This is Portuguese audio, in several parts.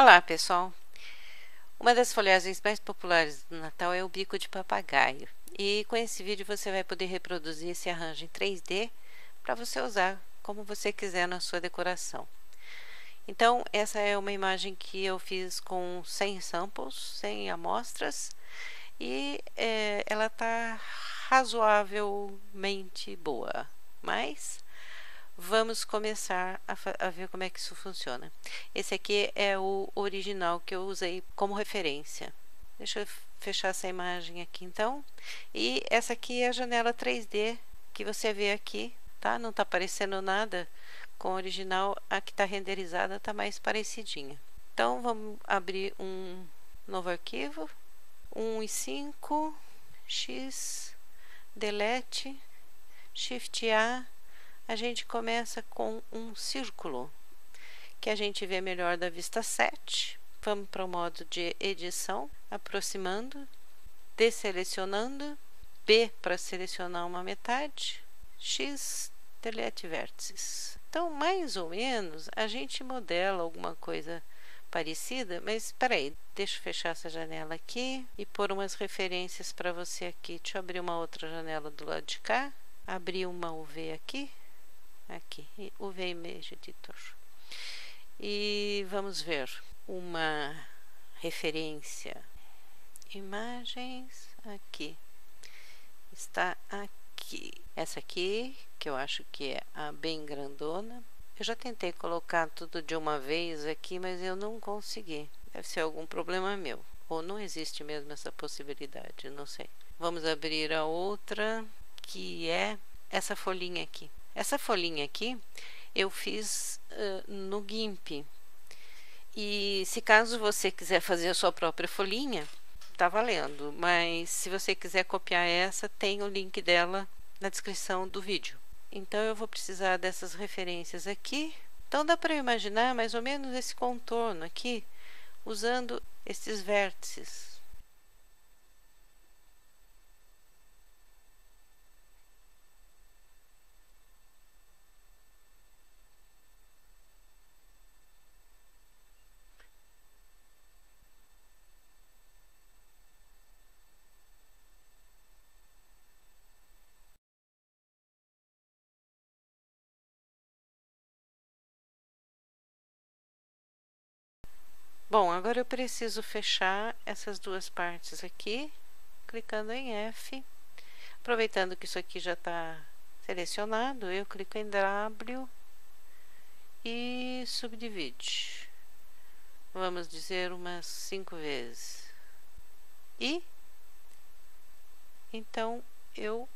Olá, pessoal! Uma das folhagens mais populares do Natal é o bico de papagaio. E com esse vídeo você vai poder reproduzir esse arranjo em 3D para você usar como você quiser na sua decoração. Então, essa é uma imagem que eu fiz com 100 samples, 100 amostras, e ela está razoavelmente boa, mas vamos começar a ver como é que isso funciona. Esse aqui é o original que eu usei como referência. Deixa eu fechar essa imagem aqui então. E essa aqui é a janela 3D que você vê aqui, tá? Não tá aparecendo nada com o original. A que tá renderizada tá mais parecidinha. Então vamos abrir um novo arquivo. 1:5, X, delete, Shift A. A gente começa com um círculo, que a gente vê melhor da vista 7. Vamos para o modo de edição, aproximando, desselecionando, B para selecionar uma metade, X, delete vértices. Então, mais ou menos, a gente modela alguma coisa parecida, mas espera aí, deixa eu fechar essa janela aqui e pôr umas referências para você aqui. Deixa eu abrir uma outra janela do lado de cá, abrir uma UV aqui, o VImage Editor, e vamos ver uma referência, imagens, aqui está, aqui essa aqui que eu acho que é a bem grandona. Eu já tentei colocar tudo de uma vez aqui, mas eu não consegui. Deve ser algum problema meu, ou não existe mesmo essa possibilidade, não sei. Vamos abrir a outra, que é essa folhinha aqui. Essa folhinha aqui eu fiz no GIMP. E se caso você quiser fazer a sua própria folhinha, tá valendo. Mas se você quiser copiar essa, tem o link dela na descrição do vídeo. Então eu vou precisar dessas referências aqui. Então dá para imaginar mais ou menos esse contorno aqui, usando esses vértices. Bom, agora eu preciso fechar essas duas partes aqui, clicando em F. Aproveitando que isso aqui já está selecionado, eu clico em W e subdivide. Vamos dizer umas 5 vezes. E então eu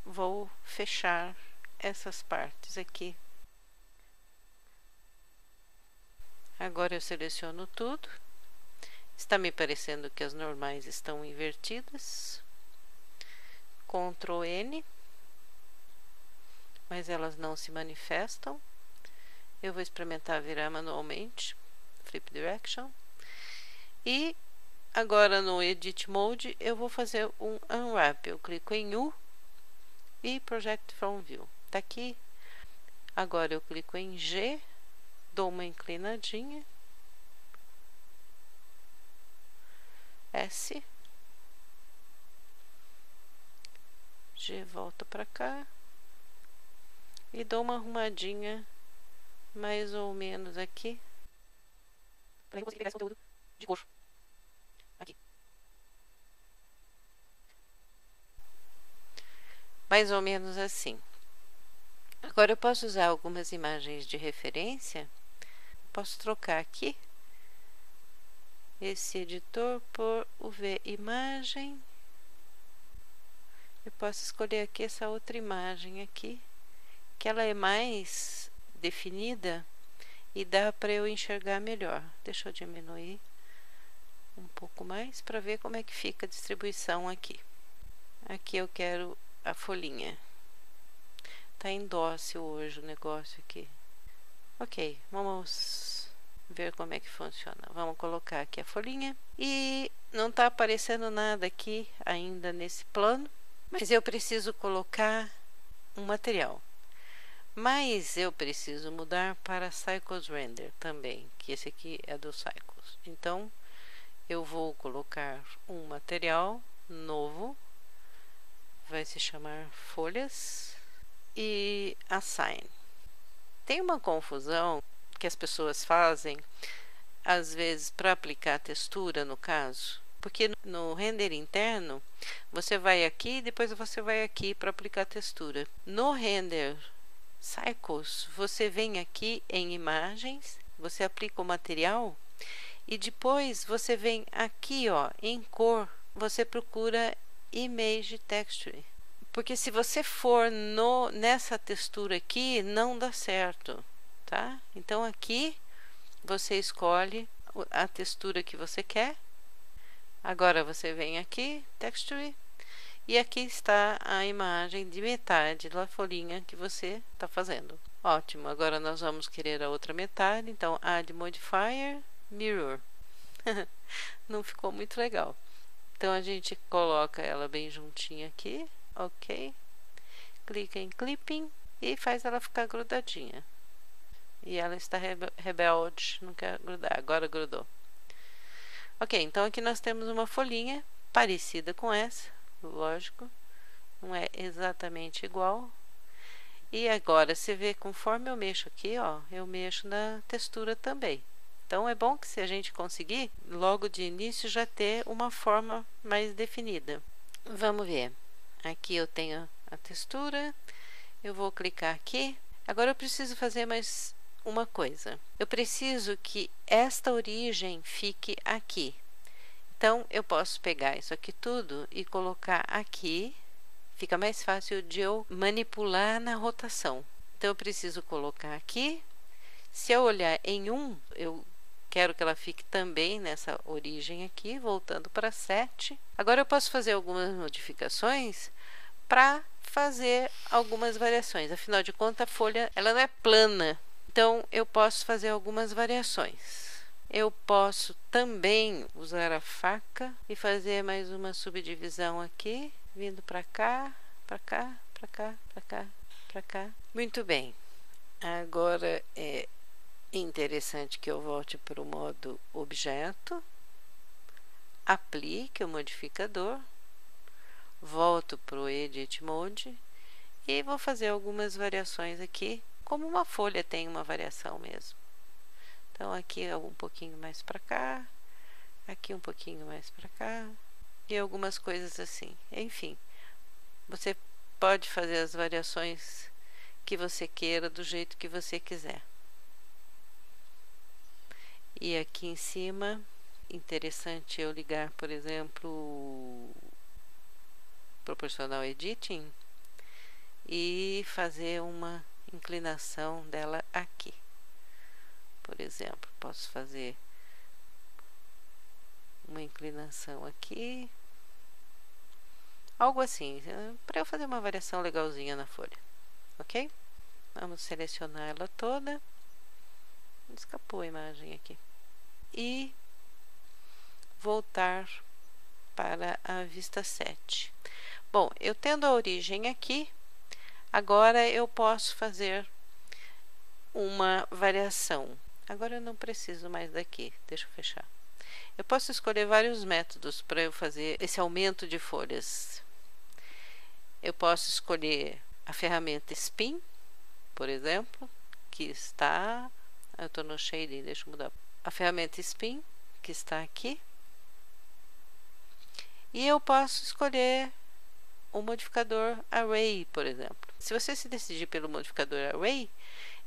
vou fechar essas partes aqui. Agora eu seleciono tudo. Está me parecendo que as normais estão invertidas. Ctrl N, mas elas não se manifestam. Eu vou experimentar virar manualmente, Flip Direction. E agora no Edit Mode eu vou fazer um Unwrap. Eu clico em U e Project from View. Tá aqui. Agora eu clico em G, dou uma inclinadinha, S, G volta para cá e dou uma arrumadinha mais ou menos aqui para conseguir pegar esse conteúdo de cor aqui. Mais ou menos assim. Agora eu posso usar algumas imagens de referência. Posso trocar aqui esse editor por UV imagem. Eu posso escolher aqui essa outra imagem aqui, que ela é mais definida e dá para eu enxergar melhor. Deixa eu diminuir um pouco mais para ver como é que fica a distribuição aqui. Aqui eu quero a folhinha. Tá em dócil hoje o negócio aqui. Ok, vamos ver como é que funciona. Vamos colocar aqui a folhinha. E não tá aparecendo nada aqui ainda nesse plano, mas eu preciso colocar um material. Mas eu preciso mudar para Cycles Render também, que esse aqui é do Cycles. Então, eu vou colocar um material novo, vai se chamar folhas e assign. Tem uma confusão que as pessoas fazem, às vezes, para aplicar textura, no caso, porque no render interno, você vai aqui e depois você vai aqui para aplicar textura. No render Cycles, você vem aqui em imagens, você aplica o material e depois você vem aqui, ó, em cor, você procura Image Texture. Porque se você for nessa textura aqui, não dá certo, tá? Então aqui você escolhe a textura que você quer. Agora você vem aqui, Texture, e aqui está a imagem de metade da folhinha que você está fazendo. Ótimo, agora nós vamos querer a outra metade, então Add Modifier, Mirror. Não ficou muito legal. Então a gente coloca ela bem juntinha aqui, ok. Clica em Clipping e faz ela ficar grudadinha. E ela está rebelde, não quer grudar, agora grudou. Ok, então aqui nós temos uma folhinha parecida com essa, lógico, não é exatamente igual. E agora você vê, conforme eu mexo aqui, ó, eu mexo na textura também. Então é bom que se a gente conseguir, logo de início já ter uma forma mais definida. Vamos ver. Aqui eu tenho a textura, eu vou clicar aqui. Agora eu preciso fazer mais uma coisa. Eu preciso que esta origem fique aqui. Então eu posso pegar isso aqui tudo e colocar aqui. Fica mais fácil de eu manipular na rotação. Então eu preciso colocar aqui. Se eu olhar em 1, eu quero que ela fique também nessa origem aqui, voltando para 7. Agora eu posso fazer algumas modificações para fazer algumas variações. Afinal de contas, a folha ela não é plana. Então, eu posso fazer algumas variações. Eu posso também usar a faca e fazer mais uma subdivisão aqui, vindo para cá, para cá, para cá, para cá, para cá. Muito bem. Agora é interessante que eu volte para o modo objeto, aplique o modificador, volto para o Edit Mode e vou fazer algumas variações aqui, como uma folha tem uma variação mesmo. Então aqui é um pouquinho mais para cá, aqui um pouquinho mais para cá e algumas coisas assim. Enfim, você pode fazer as variações que você queira do jeito que você quiser. E aqui em cima, interessante eu ligar, por exemplo, Proportional Editing e fazer uma inclinação dela aqui. Por exemplo, posso fazer uma inclinação aqui, algo assim, para eu fazer uma variação legalzinha na folha, ok? Vamos selecionar ela toda. Escapou a imagem aqui. E voltar para a vista 7. Bom, eu tendo a origem aqui, agora eu posso fazer uma variação. Agora eu não preciso mais daqui, deixa eu fechar. Eu posso escolher vários métodos para eu fazer esse aumento de folhas. Eu posso escolher a ferramenta Spin, por exemplo, que está... Eu estou no Shading, deixa eu mudar. A ferramenta Spin, que está aqui. E eu posso escolher o modificador Array, por exemplo. Se você se decidir pelo modificador Array,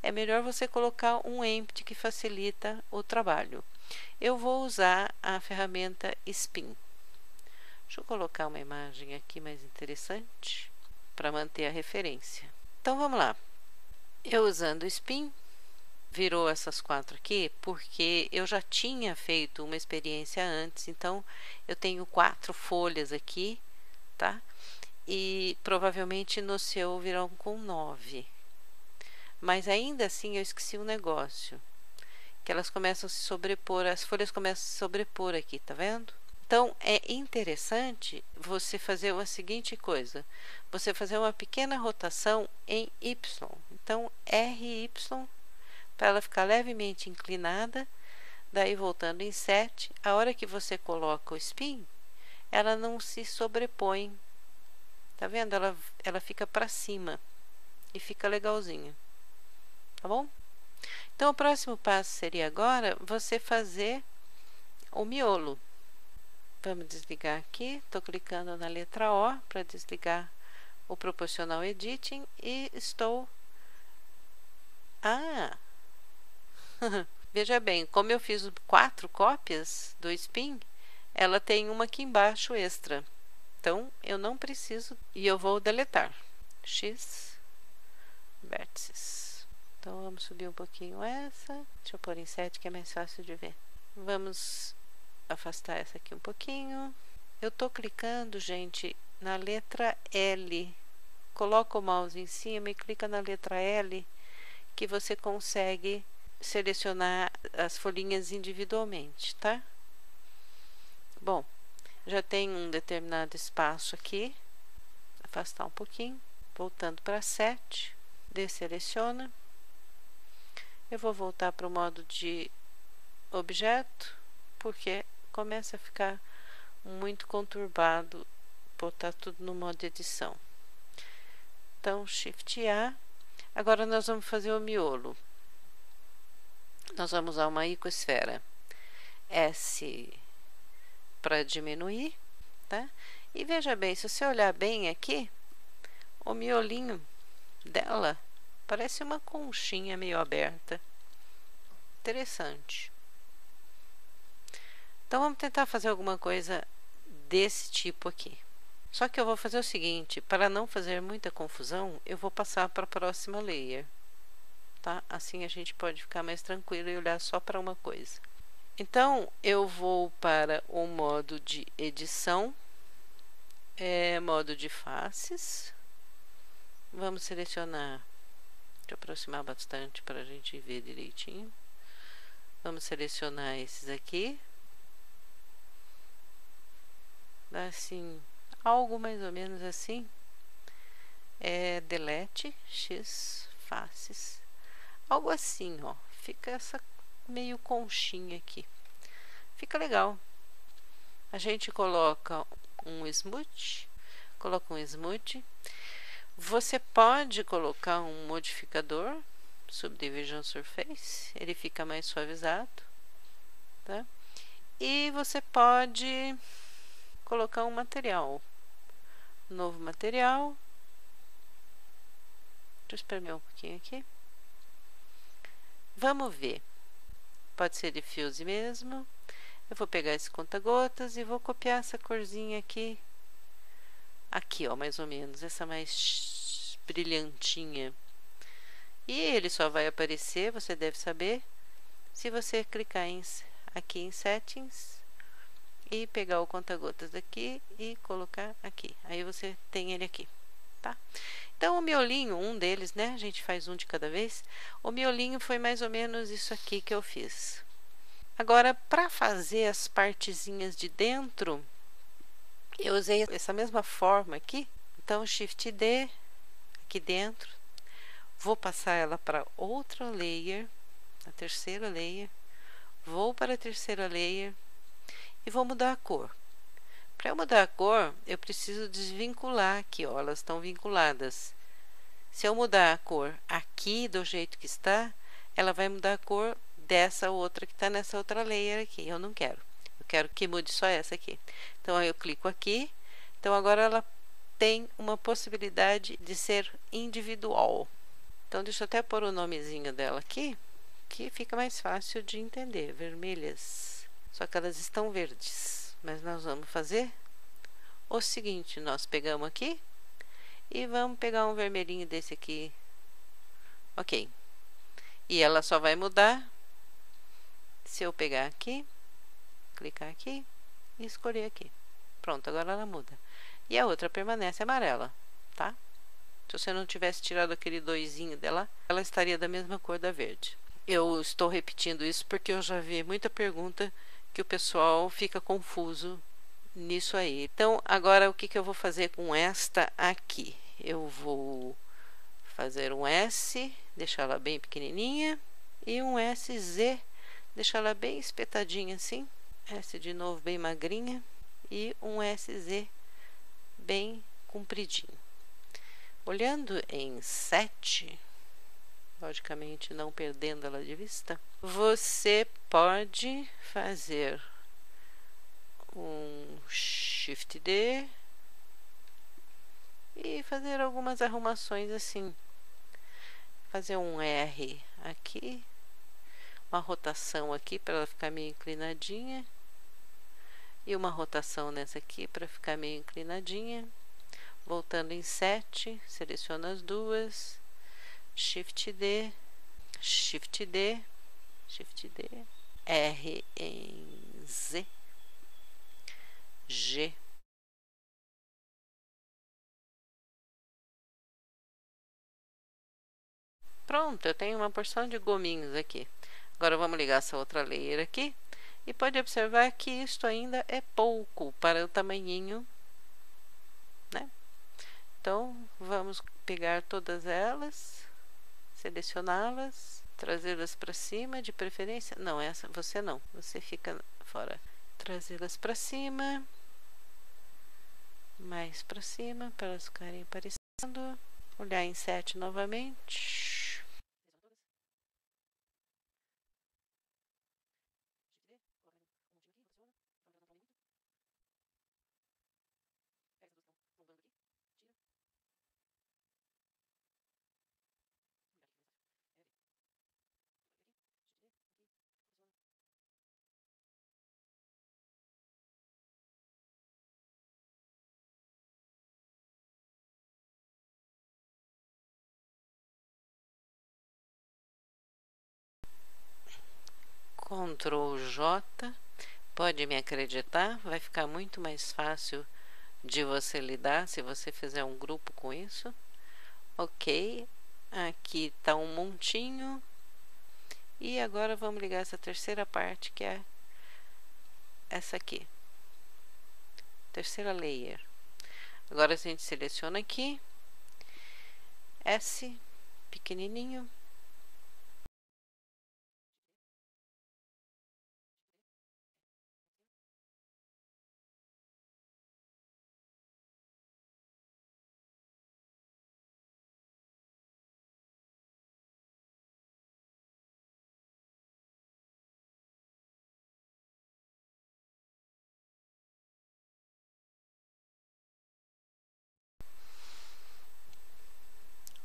é melhor você colocar um empty que facilita o trabalho. Eu vou usar a ferramenta Spin. Deixa eu colocar uma imagem aqui mais interessante para manter a referência. Então vamos lá. Eu usando o Spin, virou essas 4 aqui porque eu já tinha feito uma experiência antes, então eu tenho 4 folhas aqui, tá? E provavelmente no seu virão com 9. Mas ainda assim eu esqueci um negócio, que elas começam a se sobrepor, as folhas começam a se sobrepor aqui, tá vendo? Então, é interessante você fazer a seguinte coisa, você fazer uma pequena rotação em Y. Então, RY, para ela ficar levemente inclinada, daí voltando em 7, a hora que você coloca o spin, ela não se sobrepõe, tá vendo? Ela fica para cima e fica legalzinho, tá bom? Então, o próximo passo seria agora você fazer o miolo. Vamos desligar aqui, estou clicando na letra O para desligar o Proportional Editing e estou... Veja bem, como eu fiz 4 cópias do spin, ela tem uma aqui embaixo extra. Então, eu não preciso e eu vou deletar. X vértices. Então, vamos subir um pouquinho essa. Deixa eu pôr em 7 que é mais fácil de ver. Vamos afastar essa aqui um pouquinho. Eu tô clicando, gente, na letra L. Coloca o mouse em cima e clica na letra L que você consegue selecionar as folhinhas individualmente, tá? Bom, já tem um determinado espaço aqui. Afastar um pouquinho. Voltando para 7. Deseleciona. Eu vou voltar para o modo de objeto, porque começa a ficar muito conturbado botar tudo no modo de edição. Então, Shift A. Agora nós vamos fazer o miolo. Nós vamos usar uma icosfera S para diminuir, tá? E veja bem, se você olhar bem aqui, o miolinho dela parece uma conchinha meio aberta. Interessante. Então, vamos tentar fazer alguma coisa desse tipo aqui. Só que eu vou fazer o seguinte, para não fazer muita confusão, eu vou passar para a próxima layer, tá? Assim a gente pode ficar mais tranquilo e olhar só para uma coisa. Então, eu vou para o modo de edição, modo de faces. Vamos selecionar, deixa eu aproximar bastante para a gente ver direitinho. Vamos selecionar esses aqui. Assim, algo mais ou menos assim. Delete, X, faces. Algo assim, ó. Fica essa meio conchinha aqui. Fica legal. A gente coloca um smooth. Coloca um smooth. Você pode colocar um modificador, Subdivision Surface, ele fica mais suavizado, tá? E você pode colocar um material, novo material. Deixa eu espremer um pouquinho aqui. Vamos ver. Pode ser diffuse mesmo. Eu vou pegar esse conta-gotas e vou copiar essa corzinha aqui. Aqui, ó, mais ou menos, essa mais brilhantinha. E ele só vai aparecer, você deve saber, se você clicar aqui em Settings e pegar o conta-gotas daqui e colocar aqui. Aí você tem ele aqui, tá? Então, o miolinho, um deles, né? A gente faz um de cada vez. O miolinho foi mais ou menos isso aqui que eu fiz. Agora, para fazer as partezinhas de dentro, eu usei essa mesma forma aqui. Então, Shift D, aqui dentro. Vou passar ela para outra layer, a terceira layer. Vou para a terceira layer e vou mudar a cor. Para eu mudar a cor, eu preciso desvincular aqui, ó, elas estão vinculadas. Se eu mudar a cor aqui do jeito que está, ela vai mudar a cor dessa outra que está nessa outra layer aqui. Eu não quero. Eu quero que mude só essa aqui. Então, aí eu clico aqui. Então, agora ela tem uma possibilidade de ser individual. Então, deixa eu até pôr o nomezinho dela aqui, que fica mais fácil de entender. Vermelhas. Só que elas estão verdes. Mas nós vamos fazer o seguinte, nós pegamos aqui e vamos pegar um vermelhinho desse aqui. Ok. E ela só vai mudar se eu pegar aqui, clicar aqui e escolher aqui. Pronto, agora ela muda. E a outra permanece amarela, tá? Se você não tivesse tirado aquele doisinho dela, ela estaria da mesma cor da verde. Eu estou repetindo isso porque eu já vi muita pergunta que o pessoal fica confuso nisso aí. Então, agora o que eu vou fazer com esta aqui? Eu vou fazer um S, deixar ela bem pequenininha, e um SZ, deixar ela bem espetadinha assim. S de novo bem magrinha e um SZ bem compridinho. Olhando em 7, logicamente não perdendo ela de vista, você pode fazer um Shift D e fazer algumas arrumações assim. Fazer um R aqui, uma rotação aqui para ela ficar meio inclinadinha e uma rotação nessa aqui para ficar meio inclinadinha. Voltando em 7, seleciono as duas, Shift D, Shift D, Shift D, R em Z, G. Pronto, eu tenho uma porção de gominhos aqui. Agora vamos ligar essa outra layer aqui. E pode observar que isto ainda é pouco para o tamanhinho, né? Então, vamos pegar todas elas, selecioná-las, trazê-las para cima, de preferência. Não, essa você não, você fica fora. Trazê-las para cima, mais para cima, para elas ficarem aparecendo. Olhar em 7 novamente. Ctrl J, pode me acreditar, vai ficar muito mais fácil de você lidar se você fizer um grupo com isso. Ok, aqui está um montinho. E agora vamos ligar essa terceira parte, que é essa aqui, terceira layer. Agora a gente seleciona aqui, S, pequenininho.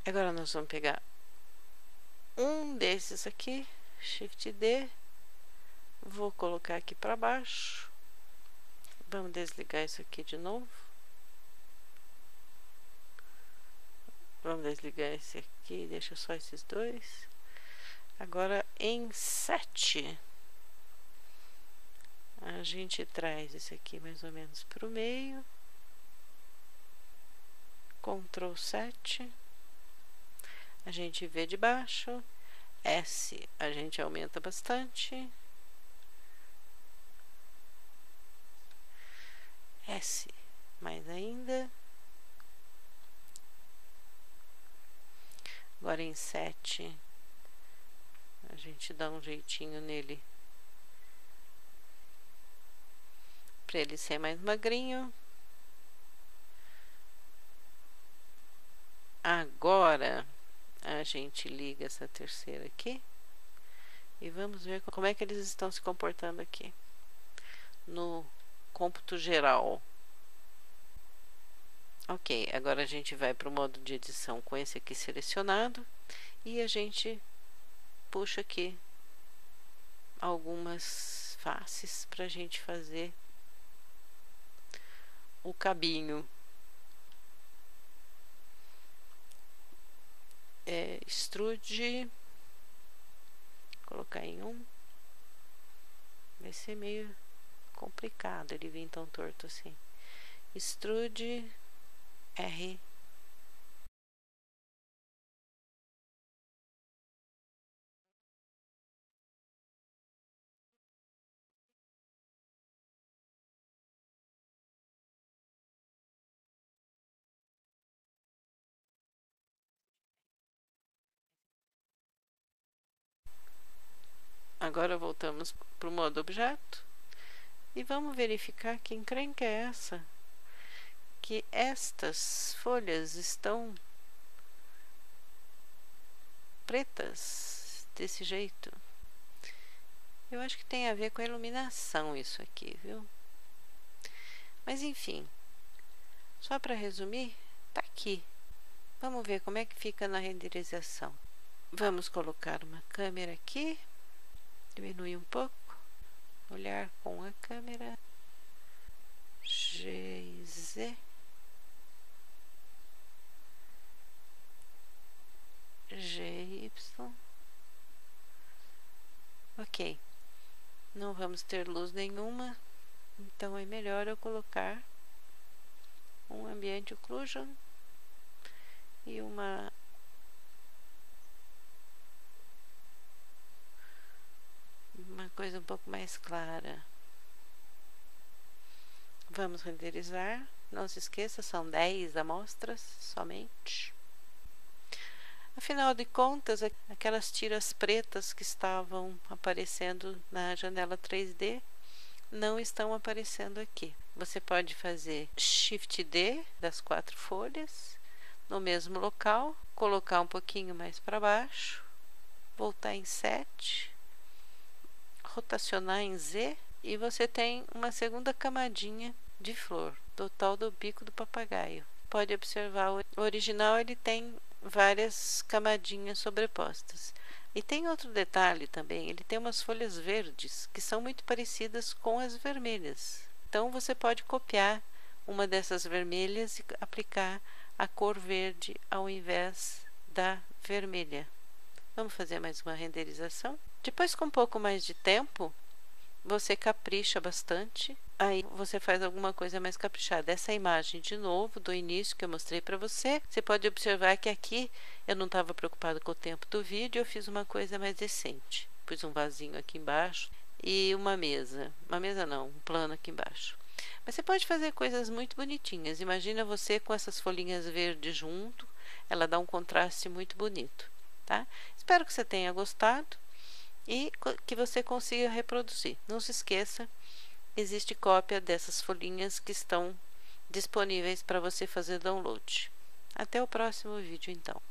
Agora nós vamos pegar um desses aqui, Shift D, vou colocar aqui para baixo. Vamos desligar isso aqui de novo. Vamos desligar esse aqui, deixa só esses dois. Agora em 7, a gente traz esse aqui mais ou menos para o meio. Ctrl 7. A gente vê de baixo. S, a gente aumenta bastante. S, mais ainda. Agora em 7, a gente dá um jeitinho nele para ele ser mais magrinho. Agora a gente liga essa terceira aqui e vamos ver como é que eles estão se comportando aqui no cômputo geral. Ok, agora a gente vai para o modo de edição com esse aqui selecionado e a gente puxa aqui algumas faces para a gente fazer o cabinho. Extrude, colocar em 1, vai ser meio complicado ele vir tão torto assim. Extrude, R, Agora voltamos para o modo objeto e vamos verificar que encrenca é essa, que estas folhas estão pretas desse jeito. Eu acho que tem a ver com a iluminação isso aqui, viu? Mas enfim, só para resumir, tá aqui. Vamos ver como é que fica na renderização. Vamos colocar uma câmera aqui, diminuir um pouco, olhar com a câmera, GZ, GY, ok, não vamos ter luz nenhuma, então é melhor eu colocar um Ambient Occlusion e uma coisa um pouco mais clara. Vamos renderizar. Não se esqueça, são 10 amostras somente. Afinal de contas, aquelas tiras pretas que estavam aparecendo na janela 3D não estão aparecendo aqui. Você pode fazer Shift D das 4 folhas no mesmo local, colocar um pouquinho mais para baixo, voltar em 7, rotacionar em Z e você tem uma segunda camadinha de flor, total do bico do papagaio. Pode observar, o original ele tem várias camadinhas sobrepostas. E tem outro detalhe também, ele tem umas folhas verdes que são muito parecidas com as vermelhas. Então você pode copiar uma dessas vermelhas e aplicar a cor verde ao invés da vermelha. Vamos fazer mais uma renderização? Depois, com um pouco mais de tempo, você capricha bastante. Aí você faz alguma coisa mais caprichada. Essa imagem, de novo, do início que eu mostrei para você, você pode observar que aqui eu não estava preocupado com o tempo do vídeo, eu fiz uma coisa mais decente. Pus um vasinho aqui embaixo e uma mesa. Uma mesa não, um plano aqui embaixo. Mas você pode fazer coisas muito bonitinhas. Imagina você com essas folhinhas verdes junto, ela dá um contraste muito bonito, tá? Espero que você tenha gostado e que você consiga reproduzir. Não se esqueça, existe cópia dessas folhinhas que estão disponíveis para você fazer download. Até o próximo vídeo, então.